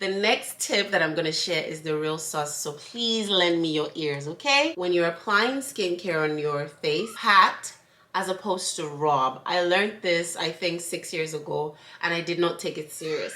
The next tip that I'm going to share is the real sauce, so please lend me your ears, okay? When you're applying skincare on your face, pat as opposed to rub. I learned this, I think, 6 years ago, and I did not take it serious.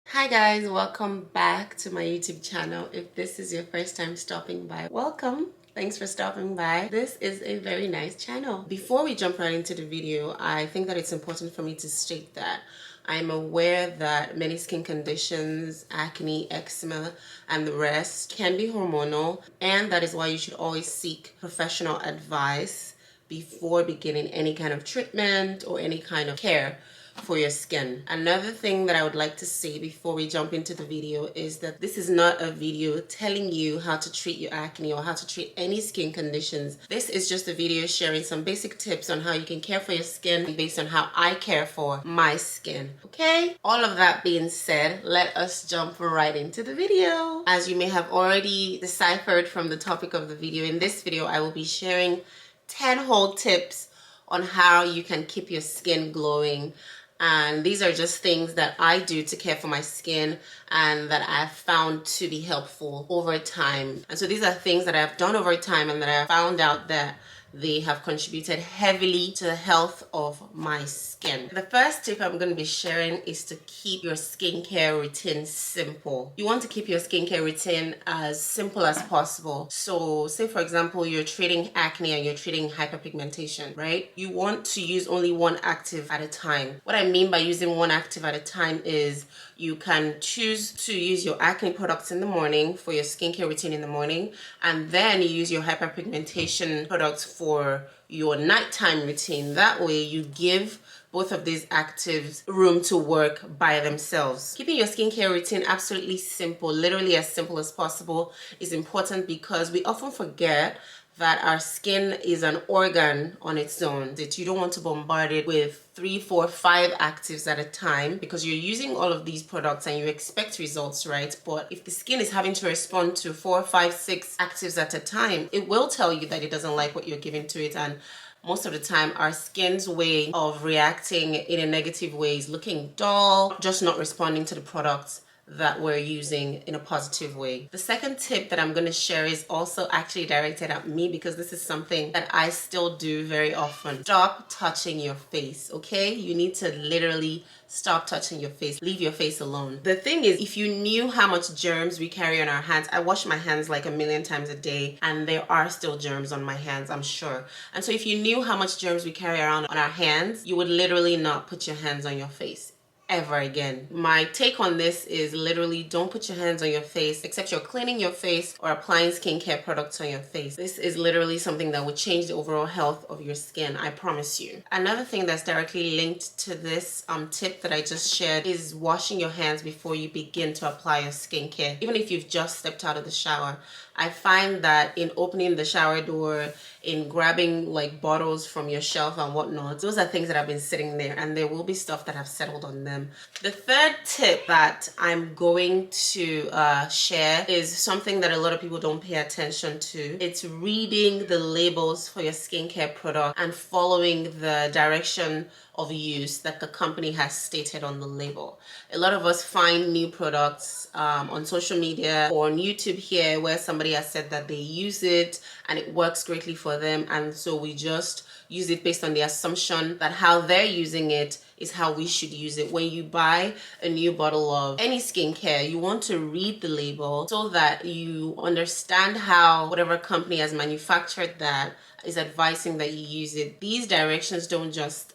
Hi guys, welcome back to my YouTube channel. If this is your first time stopping by, welcome. Thanks for stopping by. This is a very nice channel. Before we jump right into the video, I think that it's important for me to state that I'm aware that many skin conditions, acne, eczema, and the rest can be hormonal, and that is why you should always seek professional advice before beginning any kind of treatment or any kind of care for your skin. Another thing that I would like to say before we jump into the video is that this is not a video telling you how to treat your acne or how to treat any skin conditions. This is just a video sharing some basic tips on how you can care for your skin based on how I care for my skin. Okay? All of that being said, let us jump right into the video. As you may have already deciphered from the topic of the video, in this video I will be sharing 10 whole tips on how you can keep your skin glowing. And these are just things that I do to care for my skin and that I've found to be helpful over time. And so these are things that I've done over time and that I found out that they have contributed heavily to the health of my skin. The first tip I'm going to be sharing is to keep your skincare routine simple. You want to keep your skincare routine as simple as possible. So say for example, you're treating acne and you're treating hyperpigmentation, right? You want to use only one active at a time. What I mean by using one active at a time is you can choose to use your acne products in the morning for your skincare routine in the morning, and then you use your hyperpigmentation products for your nighttime routine. That way you give both of these actives room to work by themselves. Keeping your skincare routine absolutely simple, literally as simple as possible, is important because we often forget that our skin is an organ on its own, that you don't want to bombard it with 3, 4, 5 actives at a time because you're using all of these products and you expect results, right? But if the skin is having to respond to 4, 5, 6 actives at a time, it will tell you that it doesn't like what you're giving to it. And most of the time, our skin's way of reacting in a negative way is looking dull, just not responding to the products that we're using in a positive way. The second tip that I'm going to share is also actually directed at me because this is something that I still do very often. Stop touching your face, okay? You need to literally stop touching your face. Leave your face alone. The thing is, if you knew how much germs we carry on our hands, I wash my hands like 1,000,000 times a day and there are still germs on my hands, I'm sure. And so if you knew how much germs we carry around on our hands, you would literally not put your hands on your face ever again. My take on this is literally don't put your hands on your face except you're cleaning your face or applying skincare products on your face. This is literally something that would change the overall health of your skin, I promise you. Another thing that's directly linked to this tip that I just shared is washing your hands before you begin to apply your skincare. Even if you've just stepped out of the shower, I find that in opening the shower door, in grabbing like bottles from your shelf and whatnot, those are things that have been sitting there and there will be stuff that have settled on them. The third tip that I'm going to share is something that a lot of people don't pay attention to. It's reading the labels for your skincare product and following the direction of use that the company has stated on the label. A lot of us find new products on social media or on YouTube here where somebody has said that they use it and it works greatly for them, and so we just use it based on the assumption that how they're using it is how we should use it. When you buy a new bottle of any skincare, you want to read the label so that you understand how whatever company has manufactured that is advising that you use it. These directions don't just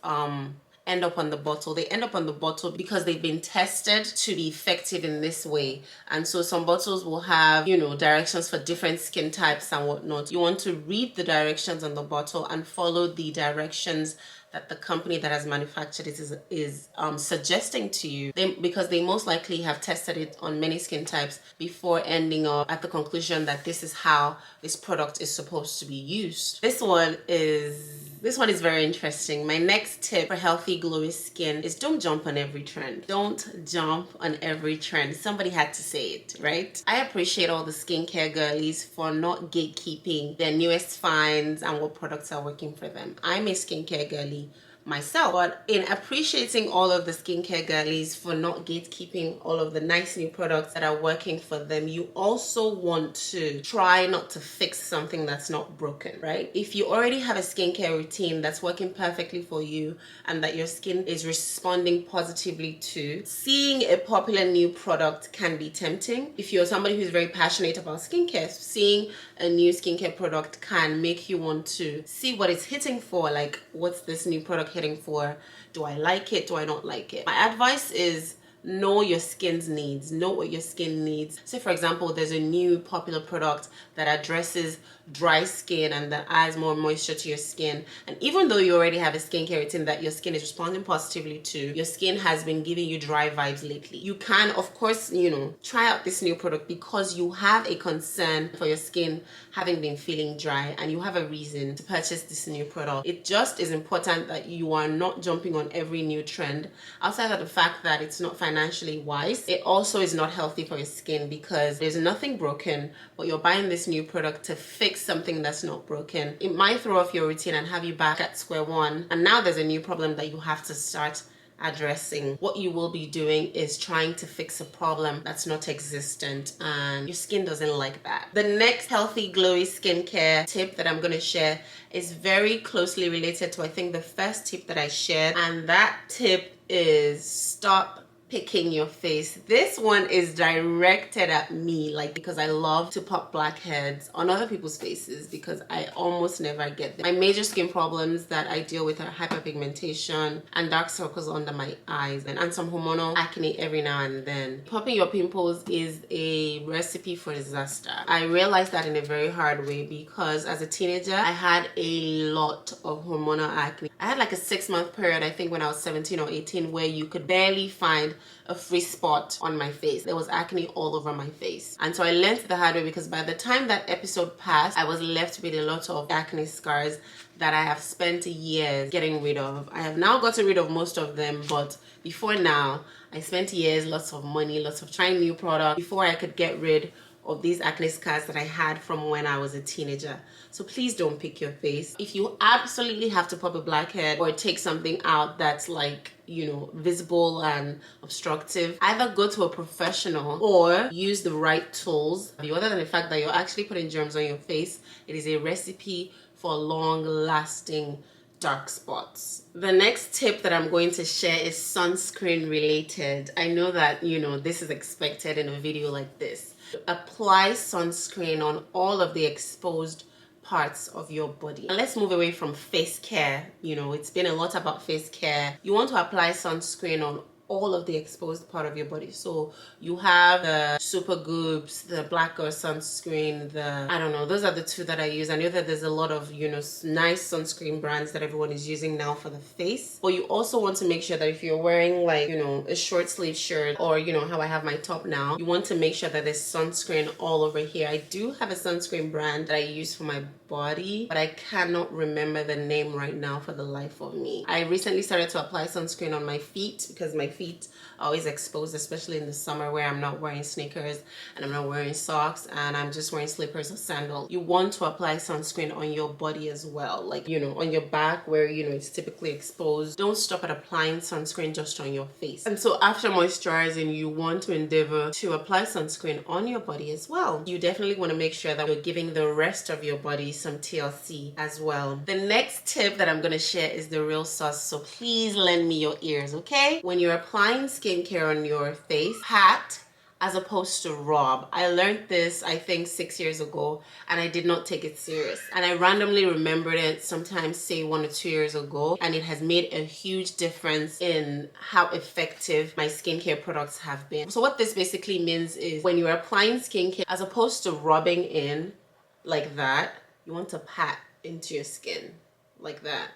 end up on the bottle. They end up on the bottle because they've been tested to be effective in this way. And so some bottles will have, you know, directions for different skin types and whatnot. You want to read the directions on the bottle and follow the directions that the company that has manufactured it is suggesting to you, because they most likely have tested it on many skin types before ending up at the conclusion that this is how this product is supposed to be used. This one is very interesting. My next tip for healthy glowy skin is don't jump on every trend. Don't jump on every trend. Somebody had to say it, right? I appreciate all the skincare girlies for not gatekeeping their newest finds and what products are working for them. I'm a skincare girly myself. But in appreciating all of the skincare girlies for not gatekeeping all of the nice new products that are working for them, you also want to try not to fix something that's not broken, right? If you already have a skincare routine that's working perfectly for you and that your skin is responding positively to, seeing a popular new product can be tempting. If you're somebody who's very passionate about skincare, seeing a new skincare product can make you want to see what it's hitting for. Like, what's this new product hitting for? Do I like it? Do I not like it? My advice is know your skin's needs. Know what your skin needs. Say, for example, there's a new popular product that addresses dry skin and that adds more moisture to your skin. And even though you already have a skincare routine that your skin is responding positively to, your skin has been giving you dry vibes lately, you can, of course, try out this new product because you have a concern for your skin having been feeling dry and you have a reason to purchase this new product. It just is important that you are not jumping on every new trend. Outside of the fact that it's not financially wise, it also is not healthy for your skin because there's nothing broken, but you're buying this new product to fix something that's not broken. It might throw off your routine and have you back at square one, and now there's a new problem that you have to start addressing. What you will be doing is trying to fix a problem that's not existent, and your skin doesn't like that. The next healthy glowy skincare tip that I'm going to share is very closely related to, I think, the first tip that I shared, and that tip is stop picking your face. This one is directed at me, like, because I love to pop blackheads on other people's faces because I almost never get them. My major skin problems that I deal with are hyperpigmentation and dark circles under my eyes and some hormonal acne every now and then. Popping your pimples is a recipe for disaster. I realized that in a very hard way because as a teenager, I had a lot of hormonal acne. I had like a 6-month period, I think when I was 17 or 18, where you could barely find a free spot on my face. There was acne all over my face. And so I learned the hard way because by the time that episode passed, I was left with a lot of acne scars that I have spent years getting rid of. I have now gotten rid of most of them, but before now, I spent years, lots of money, lots of trying new products before I could get rid of these acne scars that I had from when I was a teenager. So please don't pick your face. If you absolutely have to pop a blackhead or take something out that's like, visible and obstructive, either go to a professional or use the right tools. Other than the fact that you're actually putting germs on your face, it is a recipe for long-lasting dark spots. The next tip that I'm going to share is sunscreen related. I know that, this is expected in a video like this. Apply sunscreen on all of the exposed parts of your body. And let's move away from face care. It's been a lot about face care. You want to apply sunscreen on all of the exposed part of your body. So you have the Super Goops, the Black Girl sunscreen, those are the two that I use. I know that there's a lot of, nice sunscreen brands that everyone is using now for the face. But you also want to make sure that if you're wearing like, a short sleeve shirt or, how I have my top now, you want to make sure that there's sunscreen all over here. I do have a sunscreen brand that I use for my body, but I cannot remember the name right now for the life of me. I recently started to apply sunscreen on my feet because my feet are always exposed, especially in the summer where I'm not wearing sneakers and I'm not wearing socks and I'm just wearing slippers or sandals. You want to apply sunscreen on your body as well, like, on your back where, it's typically exposed. Don't stop at applying sunscreen just on your face. And so after moisturizing, you want to endeavor to apply sunscreen on your body as well. You definitely want to make sure that you're giving the rest of your body some TLC as well. The next tip that I'm going to share is the real sauce, so please lend me your ears, okay? When you're applying skincare on your face, pat as opposed to rub. I learned this, I think, 6 years ago, and I did not take it serious. And I randomly remembered it sometimes, say 1 or 2 years ago, and it has made a huge difference in how effective my skincare products have been. So what this basically means is when you're applying skincare, as opposed to rubbing in like that, you want to pat into your skin like that.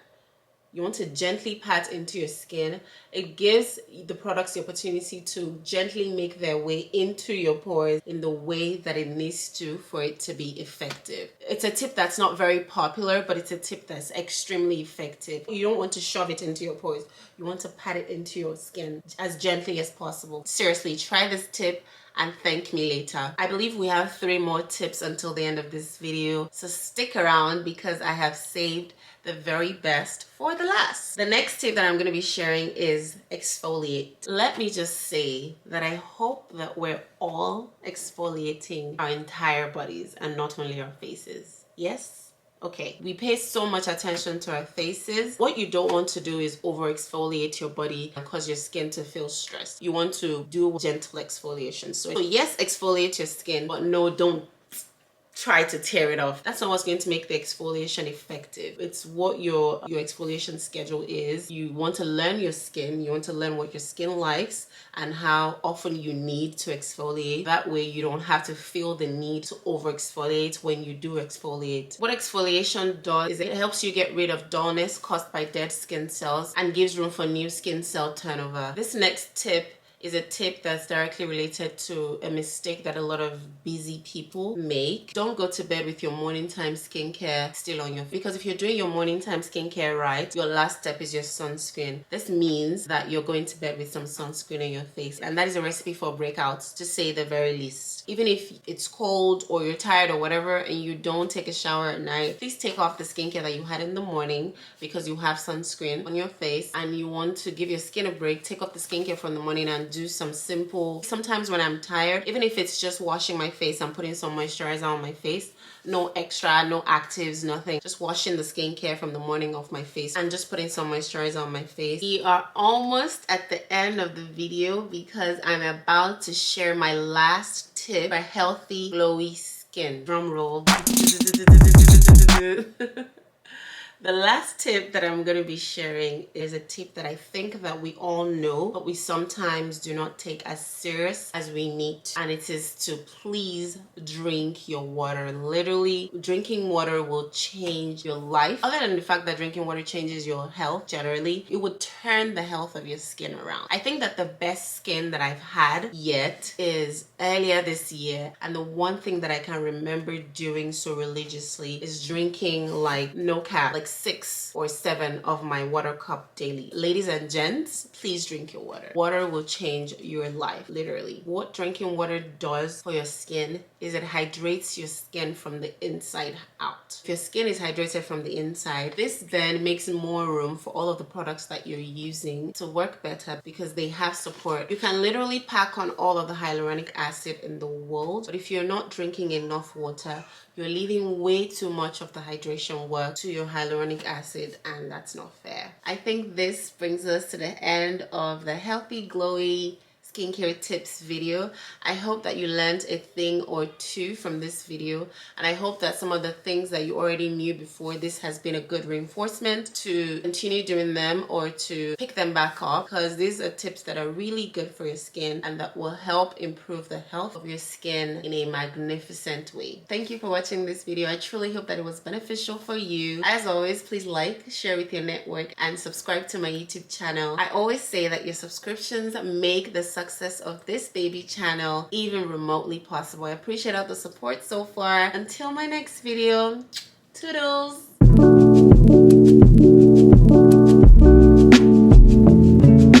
You want to gently pat into your skin. It gives the products the opportunity to gently make their way into your pores in the way that it needs to for it to be effective. It's a tip that's not very popular, but it's a tip that's extremely effective. You don't want to shove it into your pores. You want to pat it into your skin as gently as possible. Seriously, try this tip and thank me later. I believe we have 3 more tips until the end of this video, so stick around because I have saved the very best for the last. The next tip that I'm going to be sharing is exfoliate. Let me just say that I hope that we're all exfoliating our entire bodies and not only our faces. Yes? Okay, we pay so much attention to our faces. What you don't want to do is over exfoliate your body and cause your skin to feel stressed. You want to do gentle exfoliation. So yes, exfoliate your skin, but no, don't try to tear it off. That's not what's going to make the exfoliation effective. It's what your exfoliation schedule is. You want to learn your skin. You want to learn what your skin likes and how often you need to exfoliate. That way you don't have to feel the need to over exfoliate when you do exfoliate. What exfoliation does is it helps you get rid of dullness caused by dead skin cells and gives room for new skin cell turnover. This next tip is a tip that's directly related to a mistake that a lot of busy people make. Don't go to bed with your morning time skincare still on your face, because if you're doing your morning time skincare right, your last step is your sunscreen. This means that you're going to bed with some sunscreen on your face, and that is a recipe for breakouts, to say the very least. Even if it's cold or you're tired or whatever and you don't take a shower at night, please take off the skincare that you had in the morning because you have sunscreen on your face and you want to give your skin a break. Take off the skincare from the morning and do some simple, sometimes when I'm tired, even if it's just washing my face, I'm putting some moisturizer on my face. No extra, no actives, nothing. Just washing the skincare from the morning off my face and just putting some moisturizer on my face. We are almost at the end of the video because I'm about to share my last tip for healthy, glowy skin. Drum roll. The last tip that I'm going to be sharing is a tip that I think that we all know, but we sometimes do not take as serious as we need to. And it is to please drink your water. Literally, drinking water will change your life. Other than the fact that drinking water changes your health generally, it would turn the health of your skin around. I think that the best skin that I've had yet is earlier this year. And the one thing that I can remember doing so religiously is drinking, like, no cap, like 6 or 7 of my water cup daily. Ladies and gents, please drink your water. Water will change your life, literally. What drinking water does for your skin is it hydrates your skin from the inside out. If your skin is hydrated from the inside, this then makes more room for all of the products that you're using to work better because they have support. You can literally pack on all of the hyaluronic acid in the world, but if you're not drinking enough water, you're leaving way too much of the hydration work to your hyaluronic acid, and that's not fair. I think this brings us to the end of the healthy, glowy skincare tips video. I hope that you learned a thing or two from this video, and I hope that some of the things that you already knew before this has been a good reinforcement to continue doing them or to pick them back up, because these are tips that are really good for your skin and that will help improve the health of your skin in a magnificent way. Thank you for watching this video. I truly hope that it was beneficial for you. As always, please like, share with your network, and subscribe to my YouTube channel. I always say that your subscriptions make the success of this baby channel even remotely possible. I appreciate all the support so far. Until my next video, toodles!